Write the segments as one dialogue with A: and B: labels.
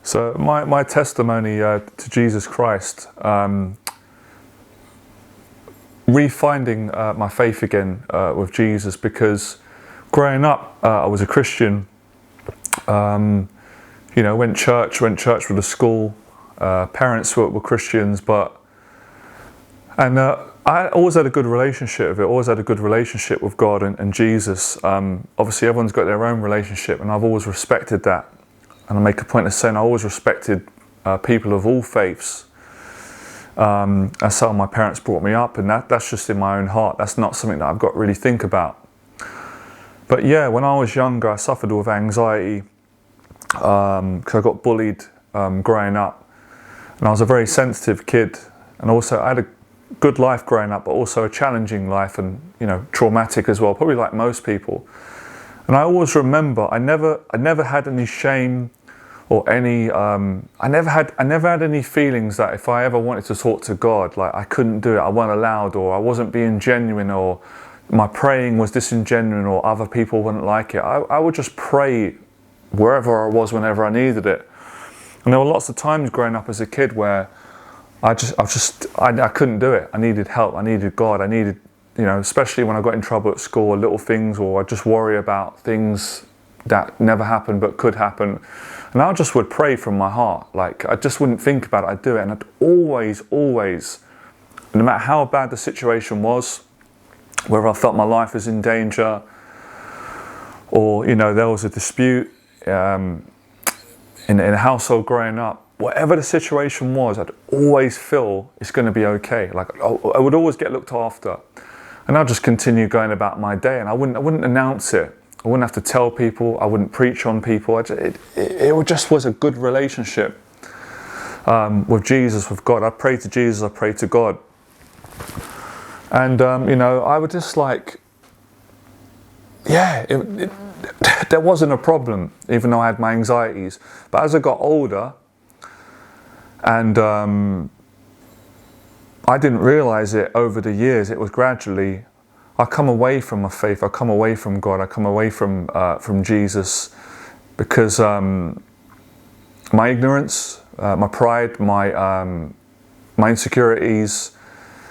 A: So my testimony to Jesus Christ, refinding my faith again with Jesus, because growing up I was a Christian. Went church with the school. Parents were Christians, I always had a good relationship with it. Always had a good relationship with God and Jesus. Obviously, everyone's got their own relationship, and I've always respected that. And I make a point of saying I always respected people of all faiths. That's how my parents brought me up, and that's just in my own heart. That's not something that I've got to really think about. But yeah, when I was younger, I suffered with anxiety because I got bullied growing up. And I was a very sensitive kid, and also I had a good life growing up, but also a challenging life, and traumatic as well, probably like most people. And I always remember I never had any shame or any I never had any feelings that if I ever wanted to talk to God, like I couldn't do it, I wasn't allowed, or I wasn't being genuine, or my praying was disingenuine, or other people wouldn't like it. I would just pray wherever I was, whenever I needed it. And there were lots of times growing up as a kid where I couldn't do it. I needed help. I needed God. I needed, especially when I got in trouble at school, or little things, or I just worry about things that never happened but could happen. And I just would pray from my heart. Like, I just wouldn't think about it. I'd do it. And I'd always, no matter how bad the situation was, whether I felt my life was in danger, or, there was a dispute in a household growing up, whatever the situation was, I'd always feel it's going to be okay. Like, I would always get looked after. And I'd just continue going about my day, and I wouldn't announce it. I wouldn't have to tell people. I wouldn't preach on people. It just was a good relationship with Jesus, with God. I prayed to Jesus, I prayed to God. And, I would just there wasn't a problem, even though I had my anxieties. But as I got older, and I didn't realize it over the years, it was gradually, I come away from my faith, I come away from God, I come away from Jesus, because my ignorance, my pride, my insecurities,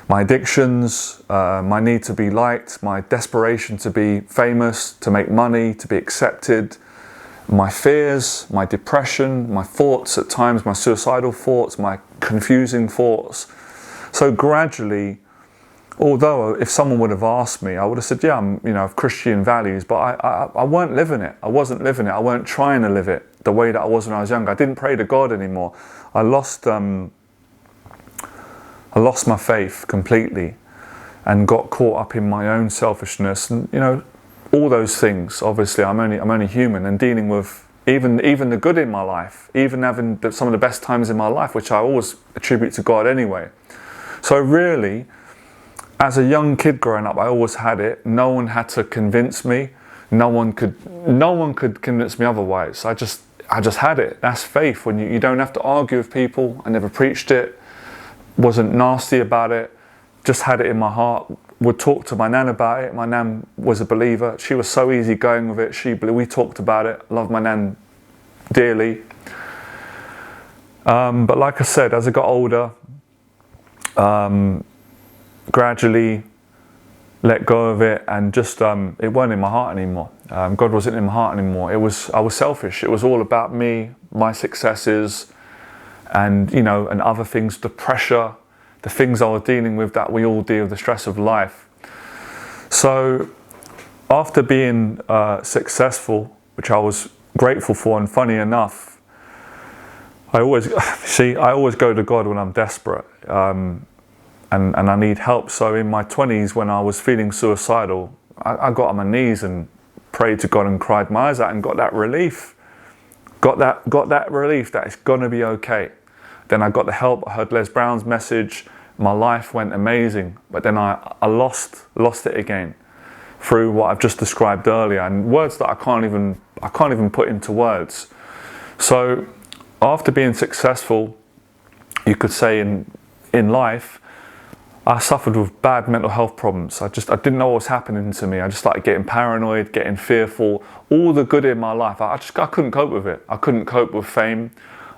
A: my addictions, my need to be liked, my desperation to be famous, to make money, to be accepted, my fears, my depression, my thoughts at times, my suicidal thoughts, my confusing thoughts. So gradually, although if someone would have asked me, I would have said, yeah, I'm of Christian values, but I weren't living it. I wasn't living it. I weren't trying to live it the way that I was when I was younger. I didn't pray to God anymore. I lost my faith completely and got caught up in my own selfishness, and all those things. Obviously, I'm only human, and dealing with even the good in my life, even having some of the best times in my life, which I always attribute to God anyway. So really, as a young kid growing up, I always had it. No one had to convince me. No one could convince me otherwise. I just had it. That's faith. When you don't have to argue with people. I never preached it. Wasn't nasty about it. Just had it in my heart. Would talk to my nan about it. My nan was a believer. She was so easy going with it. We talked about it. Loved my nan dearly. But like I said, as I got older, gradually let go of it, and just it weren't in my heart anymore. God wasn't in my heart anymore. I was selfish. It was all about me, my successes, and and other things, the pressure, the things I was dealing with that we all deal with, the stress of life. So after being successful, which I was grateful for, and funny enough, I always go to God when I'm desperate. And I need help. So in my 20s, when I was feeling suicidal, I got on my knees and prayed to God and cried my eyes out, and got that relief. Got that relief that it's gonna be okay. Then I got the help. I heard Les Brown's message. My life went amazing. But then I lost it again through what I've just described earlier, and words that I can't even put into words. So after being successful, you could say in life, I suffered with bad mental health problems. I didn't know what was happening to me. I just started getting paranoid, getting fearful. All the good in my life, I couldn't cope with it. I couldn't cope with fame.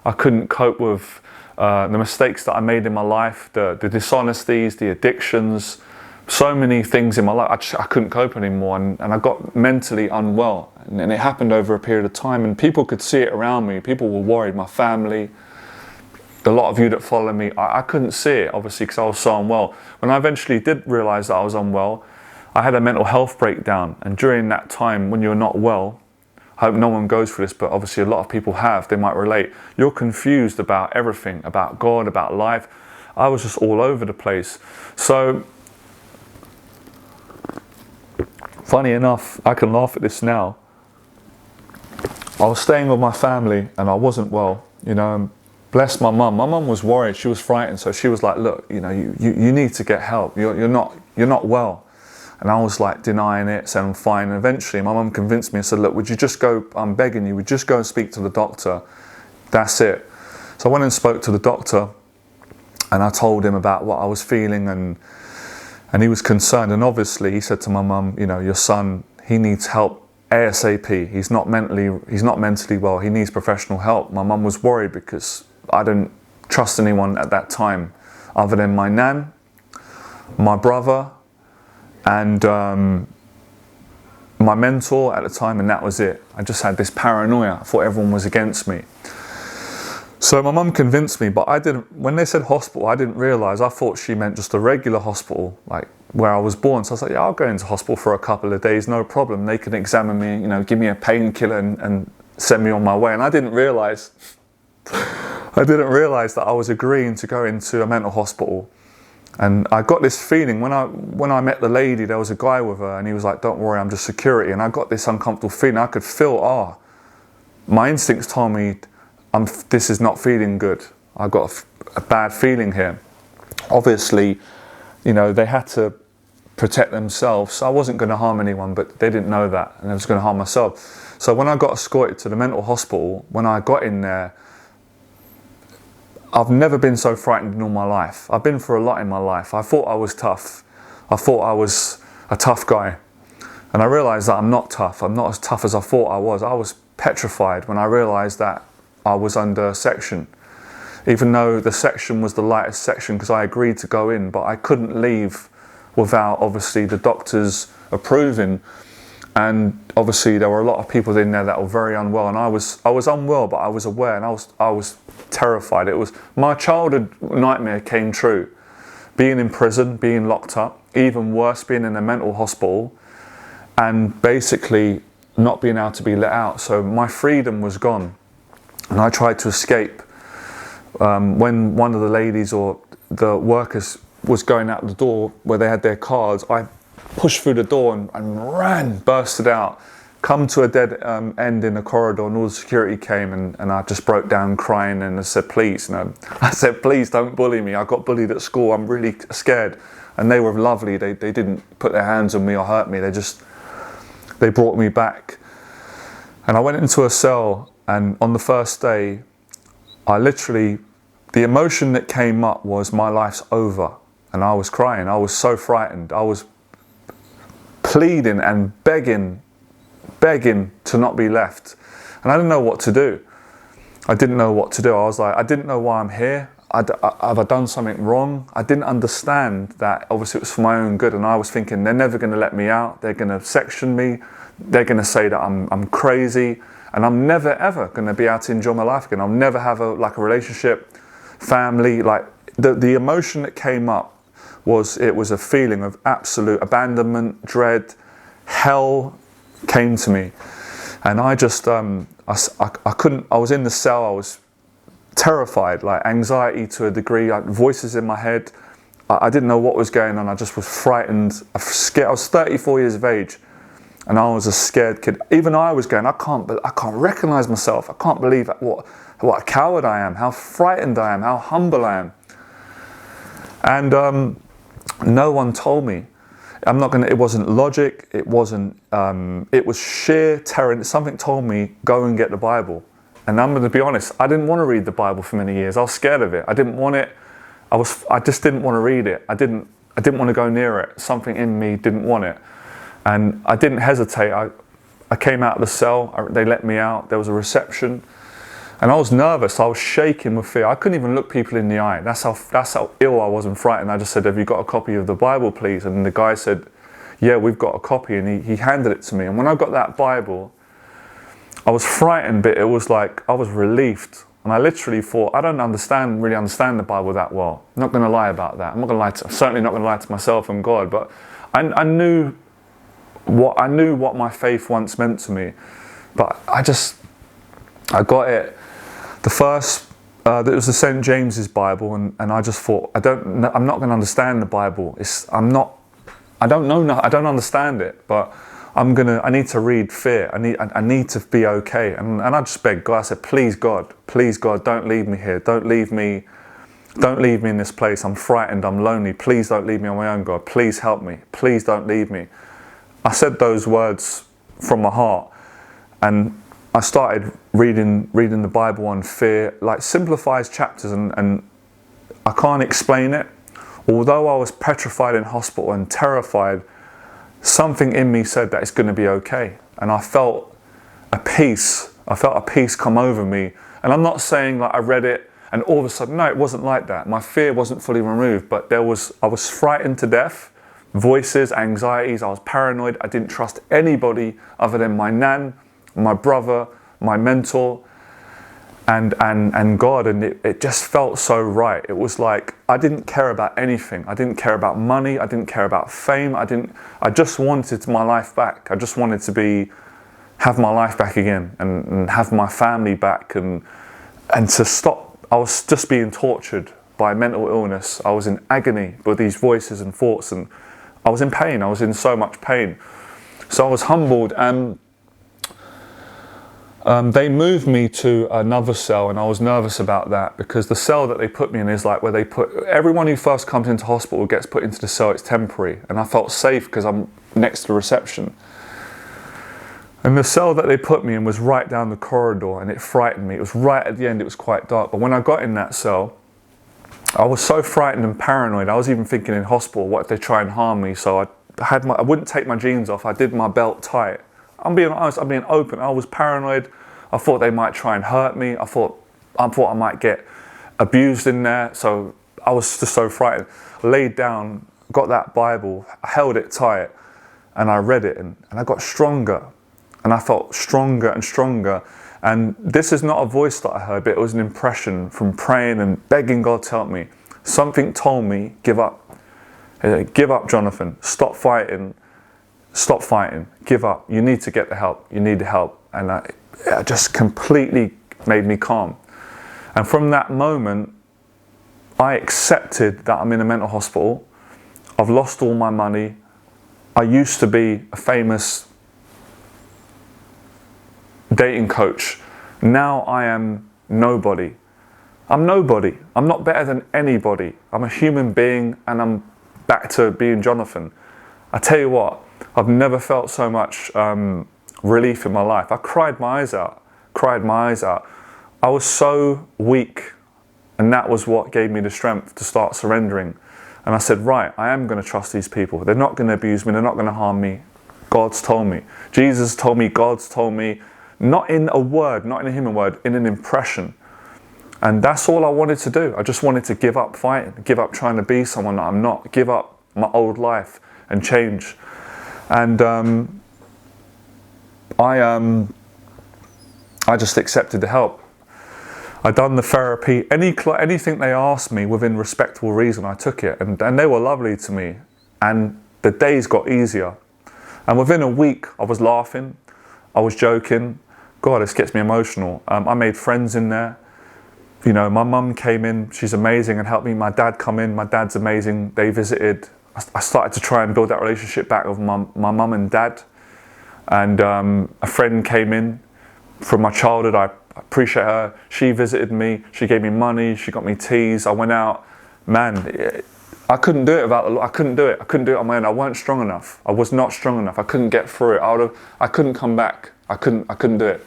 A: I couldn't cope with the mistakes that I made in my life, the dishonesties, the addictions, so many things in my life. I couldn't cope anymore, and I got mentally unwell, and it happened over a period of time, and people could see it around me. People were worried, my family, a lot of you that follow me. I couldn't see it, obviously, because I was so unwell. When I eventually did realize that I was unwell, I had a mental health breakdown, and during that time, when you're not well, I hope no one goes through this, but obviously a lot of people have, they might relate. You're confused about everything, about God, about life. I was just all over the place. So, funny enough, I can laugh at this now. I was staying with my family and I wasn't well, you know. Bless my mum. My mum was worried. She was frightened. So she was like, look, you know, you need to get help. You're not well. And I was like denying it, saying I'm fine. And eventually my mum convinced me and said, look, would you just go, I'm begging you, would you just go and speak to the doctor? That's it. So I went and spoke to the doctor and I told him about what I was feeling, and he was concerned. And obviously he said to my mum, you know, your son, he needs help ASAP. He's not mentally well. He needs professional help. My mum was worried because I didn't trust anyone at that time other than my nan, my brother, and my mentor at the time, and that was it. I just had this paranoia. I thought everyone was against me. So my mum convinced me, but I didn't. When they said hospital, I didn't realise. I thought she meant just a regular hospital, like where I was born. So I was like, yeah, I'll go into hospital for a couple of days, no problem. They can examine me, you know, give me a painkiller and send me on my way. And I didn't realise that I was agreeing to go into a mental hospital. And I got this feeling when I met the lady, there was a guy with her, and he was like, don't worry, I'm just security. And I got this uncomfortable feeling. I could feel, my instincts told me, this is not feeling good. I got a bad feeling here. Obviously, you know, they had to protect themselves. So I wasn't going to harm anyone, but they didn't know that, and I was going to harm myself. So when I got escorted to the mental hospital, when I got in there, I've never been so frightened in all my life. I've been through a lot in my life. I thought I was tough. I thought I was a tough guy. And I realised that I'm not tough. I'm not as tough as I thought I was. I was petrified when I realised that I was under section. Even though the section was the lightest section, because I agreed to go in, but I couldn't leave without obviously the doctors approving. And obviously there were a lot of people in there that were very unwell, and I was unwell, but I was aware, and I was terrified. It was my childhood nightmare came true. Being in prison, being locked up, even worse, being in a mental hospital, and basically not being able to be let out. So my freedom was gone, and I tried to escape. When one of the ladies or the workers was going out the door where they had their cards, I pushed through the door and ran, bursted out, come to a dead end in the corridor, and all the security came, and I just broke down crying, and I said, please, I said, please don't bully me. I got bullied at school. I'm really scared. And they were lovely. They didn't put their hands on me or hurt me. They brought me back. And I went into a cell, and on the first day, the emotion that came up was my life's over. And I was crying. I was so frightened. I was pleading and begging to not be left. And I didn't know what to do. I was like, I didn't know why I'm here. Have I done something wrong? I didn't understand that obviously it was for my own good. And I was thinking, they're never going to let me out. They're going to section me. They're going to say that I'm crazy. And I'm never ever going to be able to enjoy my life again. I'll never have a relationship, family. Like the emotion that came up was a feeling of absolute abandonment, dread, hell came to me. And I just, I couldn't, I was in the cell, I was terrified, like anxiety to a degree, voices in my head. I didn't know what was going on. I just was frightened, scared. I was 34 years of age, and I was a scared kid. Even I was going, I can't recognize myself. I can't believe what a coward I am, how frightened I am, how humble I am. And no one told me. It wasn't logic, it wasn't, it was sheer terror. Something told me, go and get the Bible. And I'm going to be honest, I didn't want to read the Bible for many years. I was scared of it. I didn't want it. I just didn't want to read it. I didn't want to go near it. Something in me didn't want it. And I didn't hesitate. I came out of the cell, they let me out. There was a reception. And I was nervous, I was shaking with fear. I couldn't even look people in the eye. That's how ill I was and frightened. I just said, have you got a copy of the Bible, please? And the guy said, yeah, we've got a copy. And he handed it to me. And when I got that Bible, I was frightened, but it was like, I was relieved. And I literally thought, I don't really understand the Bible that well. I'm not going to lie about that. I'm certainly not going to lie to myself and God, but I knew what my faith once meant to me. But I got it. The first, it was the St. James's Bible, and I just thought, I'm not going to understand the Bible. I don't understand it, but I need to read fear. I need to be okay. And I just begged God. I said, please God, don't leave me here. Don't leave me in this place. I'm frightened, I'm lonely. Please don't leave me on my own, God. Please help me. Please don't leave me. I said those words from my heart, and I started reading the Bible on fear, like simplifies chapters, and I can't explain it. Although I was petrified in hospital and terrified, something in me said that it's going to be okay. And I felt a peace come over me. And I'm not saying like I read it and all of a sudden, no, it wasn't like that. My fear wasn't fully removed, but I was frightened to death. Voices, anxieties, I was paranoid. I didn't trust anybody other than my nan, my brother, my mentor, and God, and it just felt so right. It was like I didn't care about anything. I didn't care about money. I didn't care about fame. I just wanted my life back. I just wanted to have my life back again, and have my family back, and to stop. I was just being tortured by mental illness. I was in agony with these voices and thoughts, and I was in pain. I was in so much pain. So I was humbled, and they moved me to another cell, and I was nervous about that because the cell that they put me in is like where they put everyone who first comes into hospital gets put into the cell. It's temporary, and I felt safe because I'm next to reception. And the cell that they put me in was right down the corridor, and it frightened me. It was right at the end. It was quite dark, but when I got in that cell, I was so frightened and paranoid. I was even thinking in hospital, what if they try and harm me? So I wouldn't take my jeans off. I did my belt tight. I'm being honest, I'm being open. I was paranoid. I thought they might try and hurt me. I thought I might get abused in there. So I was just so frightened. Laid down, got that Bible, held it tight, and I read it, and I got stronger. And I felt stronger and stronger. And this is not a voice that I heard, but it was an impression from praying and begging God to help me. Something told me, give up. Give up, Jonathan. Stop fighting. Stop fighting. Give up. You need to get the help. You need the help. And it just completely made me calm. And from that moment, I accepted that I'm in a mental hospital. I've lost all my money. I used to be a famous dating coach. Now I am nobody. I'm nobody. I'm not better than anybody. I'm a human being, and I'm back to being Jonathan. I tell you what, I've never felt so much relief in my life. I cried my eyes out. I was so weak, and that was what gave me the strength to start surrendering. And I said, right, I am going to trust these people. They're not going to abuse me. They're not going to harm me. God's told me. Jesus told me. God's told me. Not in a word, not in a human word, in an impression. And that's all I wanted to do. I just wanted to give up fighting, give up trying to be someone that I'm not, give up my old life and change. And I just accepted the help. I done the therapy, anything they asked me within respectable reason, I took it. And they were lovely to me. And the days got easier. And within a week, I was laughing, I was joking. God, this gets me emotional. I made friends in there. You know, my mum came in, she's amazing, and helped me. My dad come in, my dad's amazing. They visited. I started to try and build that relationship back with my mum and dad. And a friend came in from my childhood. I appreciate her. She visited me. She gave me money. She got me teas. I went out. Man, I couldn't do it I couldn't do it. I couldn't do it on my own. I weren't strong enough. I was not strong enough. I couldn't get through it. I couldn't come back. I couldn't do it.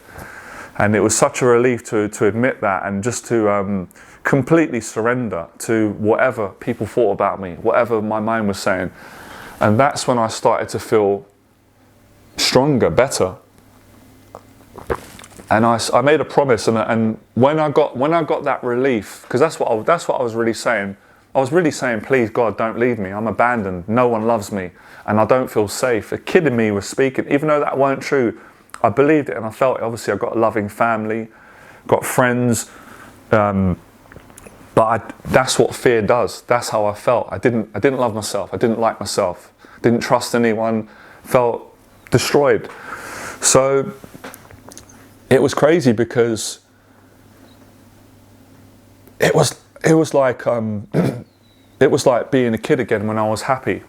A: And it was such a relief to admit that, and just to completely surrender to whatever people thought about me, whatever my mind was saying. And that's when I started to feel stronger, better. And I made a promise, and when I got that relief, because that's what I was really saying. I was really saying, please God, don't leave me. I'm abandoned. No one loves me, and I don't feel safe. A kid in me was speaking, even though that weren't true. I believed it and I felt it. Obviously, I've got a loving family, got friends, but that's what fear does. That's how I felt. I didn't love myself. I didn't like myself. Didn't trust anyone. Felt destroyed. So it was crazy because it was like it was like being a kid again when I was happy,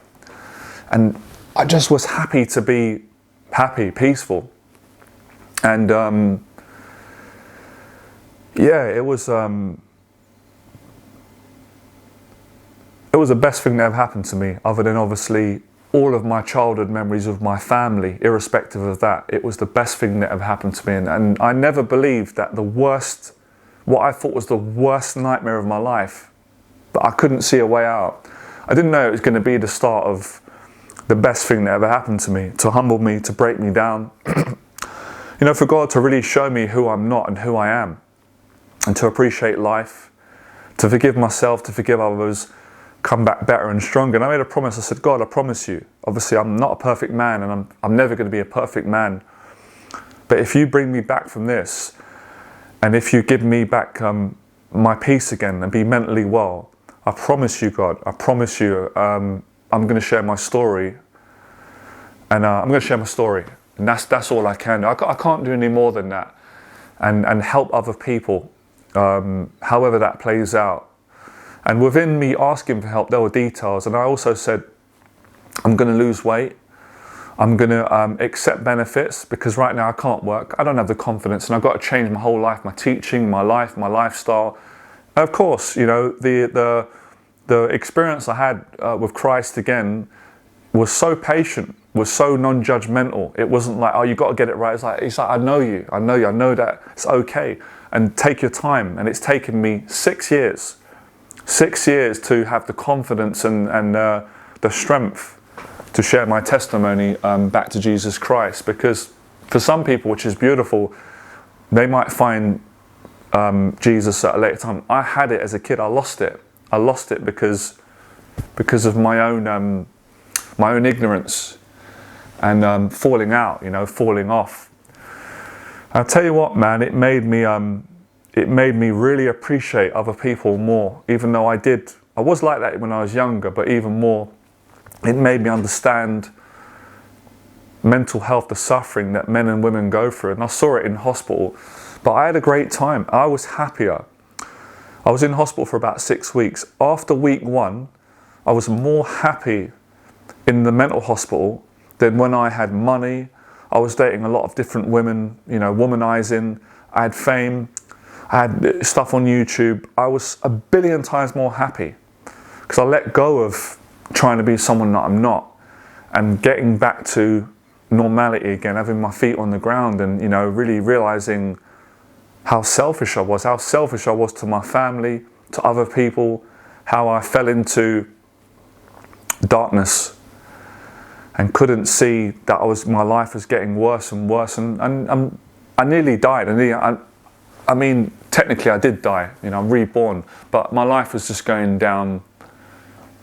A: and I just was happy to be happy, peaceful, and yeah, it was the best thing that ever happened to me, other than obviously all of my childhood memories of my family. Irrespective of that, it was the best thing that ever happened to me, and I never believed that what I thought was the worst nightmare of my life, but I couldn't see a way out. I didn't know it was going to be the start of the best thing that ever happened to me, to humble me, to break me down. You know, for God to really show me who I'm not and who I am, and to appreciate life, to forgive myself, to forgive others, come back better and stronger. And I made a promise. I said, God, I promise you, obviously I'm not a perfect man, and I'm never going to be a perfect man, but if you bring me back from this, and if you give me back my peace again and be mentally well, I promise you, God, I promise you, I'm going to share my story, and I'm going to share my story, and that's all I can do. I can't do any more than that, and help other people, however that plays out. And within me asking for help, there were details, and I also said, I'm going to lose weight. I'm going to accept benefits, because right now I can't work. I don't have the confidence, and I've got to change my whole life, my teaching, my life, my lifestyle. And of course, you know, the experience I had with Christ again was so patient, was so non-judgmental. It wasn't like, oh, you got to get it right. It's like, I know you, I know that it's okay, and take your time. And it's taken me 6 years to have the confidence and the strength to share my testimony back to Jesus Christ. Because for some people, which is beautiful, they might find Jesus at a later time. I had it as a kid. I lost it because of my own ignorance and falling out, you know, falling off. I'll tell you what, man, it made me really appreciate other people more, even though I was like that when I was younger, but even more, it made me understand mental health, the suffering that men and women go through. And I saw it in hospital, but I had a great time. I was happier. I was in hospital for about 6 weeks. After week 1, I was more happy in the mental hospital than when I had money. I was dating a lot of different women, you know, womanizing. I had fame. I had stuff on YouTube. I was a billion times more happy because I let go of trying to be someone that I'm not, and getting back to normality again, having my feet on the ground, and, you know, really realizing how selfish I was to my family, to other people, how I fell into darkness and couldn't see that my life was getting worse and worse, and I nearly died. I mean, technically I did die, you know, I'm reborn, but my life was just going down.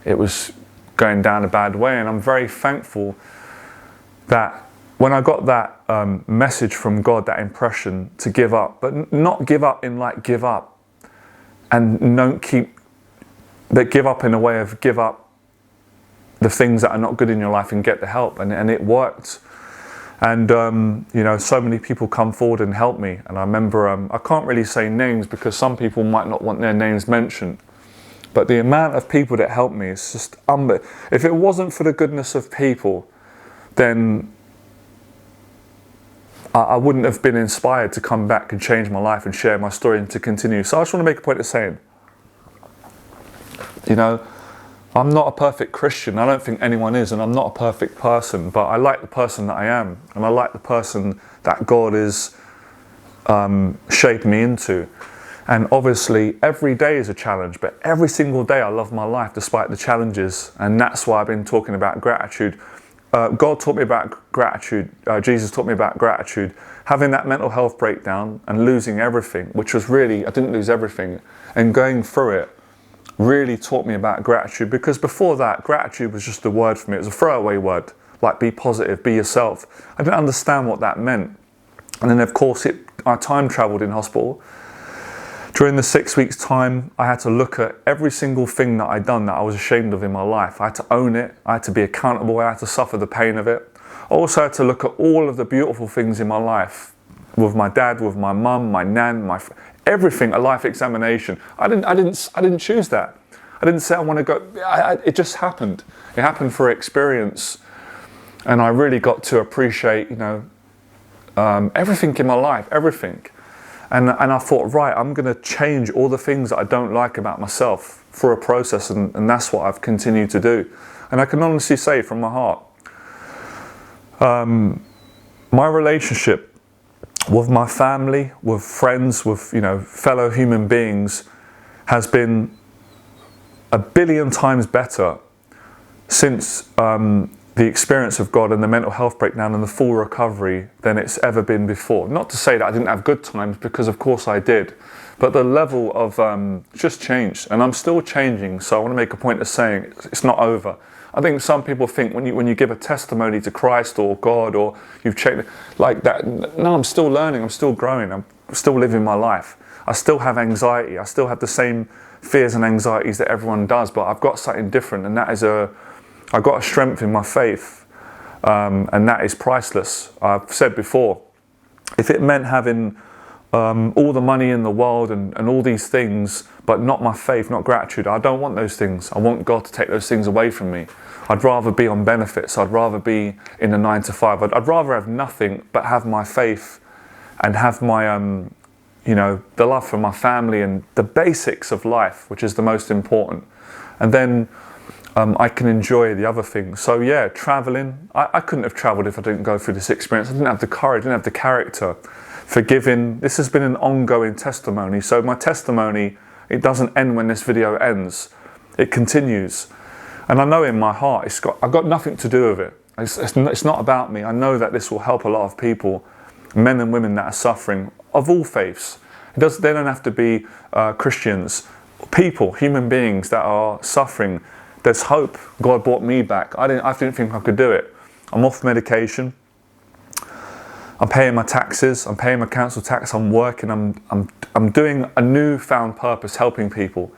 A: It was going down a bad way, and I'm very thankful that when I got that message from God, that impression to give up, but not give up in like give up, and but give up in a way of give up the things that are not good in your life and get the help, and it worked. And you know, so many people come forward and help me, and I remember I can't really say names because some people might not want their names mentioned, but the amount of people that helped me is just if it wasn't for the goodness of people, then I wouldn't have been inspired to come back and change my life and share my story and to continue. So I just want to make a point of saying, you know, I'm not a perfect Christian. I don't think anyone is, and I'm not a perfect person, but I like the person that I am, and I like the person that God is shaping me into. And obviously every day is a challenge, but every single day I love my life despite the challenges. And that's why I've been talking about gratitude God taught me about gratitude. Jesus taught me about gratitude. Having that mental health breakdown and losing everything, which was really, I didn't lose everything, and going through it really taught me about gratitude, because before that, gratitude was just a word for me. It was a throwaway word, like be positive, be yourself. I didn't understand what that meant. And then of course, I time traveled in hospital. During the 6 weeks time, I had to look at every single thing that I'd done that I was ashamed of in my life. I had to own it. I had to be accountable. I had to suffer the pain of it. I also had to look at all of the beautiful things in my life, with my dad, with my mum, my nan, everything, a life examination. I didn't choose that. I didn't say I want to go. It just happened. It happened for experience, and I really got to appreciate, everything in my life, everything. And I thought, right, I'm going to change all the things that I don't like about myself through a process, and that's what I've continued to do. And I can honestly say from my heart, my relationship with my family, with friends, with fellow human beings has been a billion times better since the experience of God and the mental health breakdown and the full recovery than it's ever been before. Not to say that I didn't have good times, because of course I did, but the level of just changed, and I'm still changing. So I want to make a point of saying it's not over. I think some people think when you give a testimony to Christ or God, or you've changed like that. No, I'm still learning, I'm still growing, I'm still living my life. I still have anxiety, I still have the same fears and anxieties that everyone does, but I've got something different, and that is I've got a strength in my faith, and that is priceless. I've said before, if it meant having all the money in the world and all these things, but not my faith, not gratitude, I don't want those things. I want God to take those things away from me. I'd rather be on benefits. I'd rather be in a 9 to 5. I'd rather have nothing but have my faith and have my, the love for my family and the basics of life, which is the most important. And then I can enjoy the other things. So yeah, traveling. I couldn't have traveled if I didn't go through this experience. I didn't have the courage, I didn't have the character. Forgiving. This has been an ongoing testimony. So my testimony, it doesn't end when this video ends. It continues. And I know in my heart, I've got nothing to do with it. It's not about me. I know that this will help a lot of people, men and women that are suffering, of all faiths. They don't have to be Christians. People, human beings that are suffering. There's hope. God brought me back. I didn't think I could do it. I'm off medication. I'm paying my taxes. I'm paying my council tax. I'm working. I'm doing a newfound purpose, helping people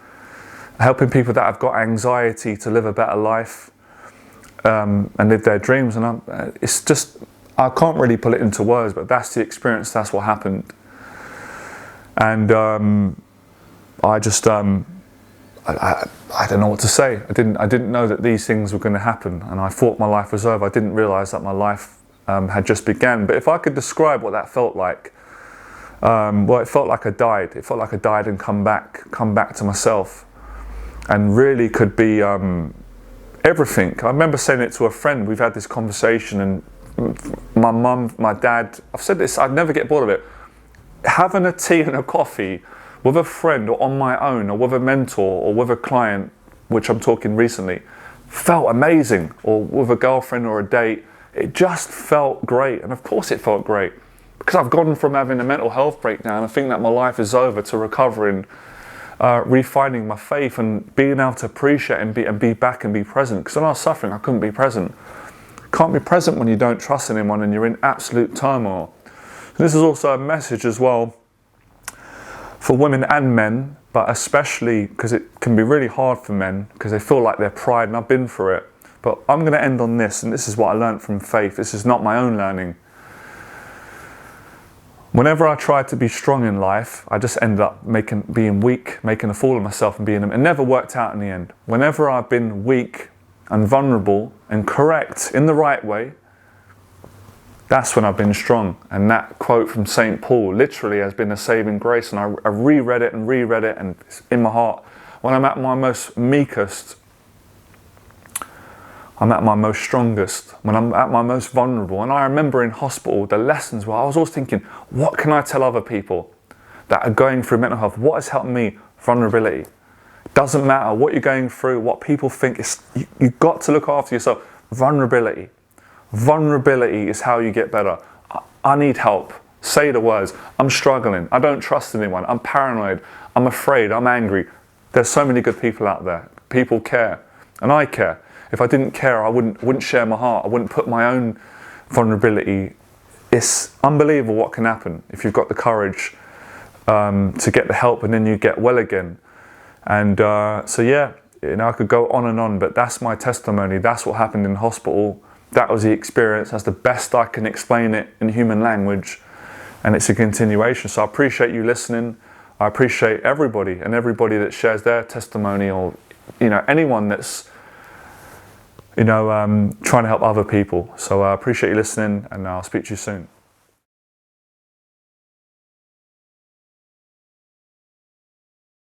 A: that have got anxiety to live a better life and live their dreams. And it's just, I can't really put it into words, but that's the experience. That's what happened. And I just. I don't know what to say. I didn't know that these things were going to happen, and I thought my life was over. I didn't realise that my life had just begun. But if I could describe what that felt like, it felt like I died. It felt like I died and come back to myself, and really could be everything. I remember saying it to a friend. We've had this conversation, and my mum, my dad. I've said this. I'd never get bored of it. Having a tea and a coffee with a friend, or on my own, or with a mentor, or with a client, which I'm talking recently, felt amazing, or with a girlfriend or a date, it just felt great. And of course it felt great, because I've gone from having a mental health breakdown, I think that my life is over, to recovering, refinding my faith, and being able to appreciate and be back and be present. Because when I was suffering, I couldn't be present. Can't be present when you don't trust anyone and you're in absolute turmoil. So this is also a message as well, for women and men, but especially because it can be really hard for men, because they feel like their pride, and I've been through it. But I'm going to end on this, and this is what I learned from faith. This is not my own learning. Whenever I tried to be strong in life, I just ended up being weak, making a fool of myself, and it never worked out in the end. Whenever I've been weak and vulnerable and correct in the right way, that's when I've been strong. And that quote from St. Paul literally has been a saving grace. And I reread it, and it's in my heart. When I'm at my most meekest, I'm at my most strongest. When I'm at my most vulnerable. And I remember in hospital, the lessons where I was always thinking, what can I tell other people that are going through mental health? What has helped me? Vulnerability. It doesn't matter what you're going through, what people think. You've got to look after yourself. Vulnerability. Vulnerability is how you get better. I need help. Say the words. I'm struggling. I don't trust anyone. I'm paranoid. I'm afraid. I'm angry. There's so many good people out there. People care. And I care. If I didn't care, I wouldn't share my heart. I wouldn't put my own vulnerability. It's unbelievable what can happen if you've got the courage to get the help, and then you get well again. And so yeah, I could go on and on, but that's my testimony. That's what happened in hospital. That was the experience. That's the best I can explain it in human language. And it's a continuation. So I appreciate you listening. I appreciate everybody that shares their testimony, or anyone that's trying to help other people. So I appreciate you listening, and I'll speak to you soon.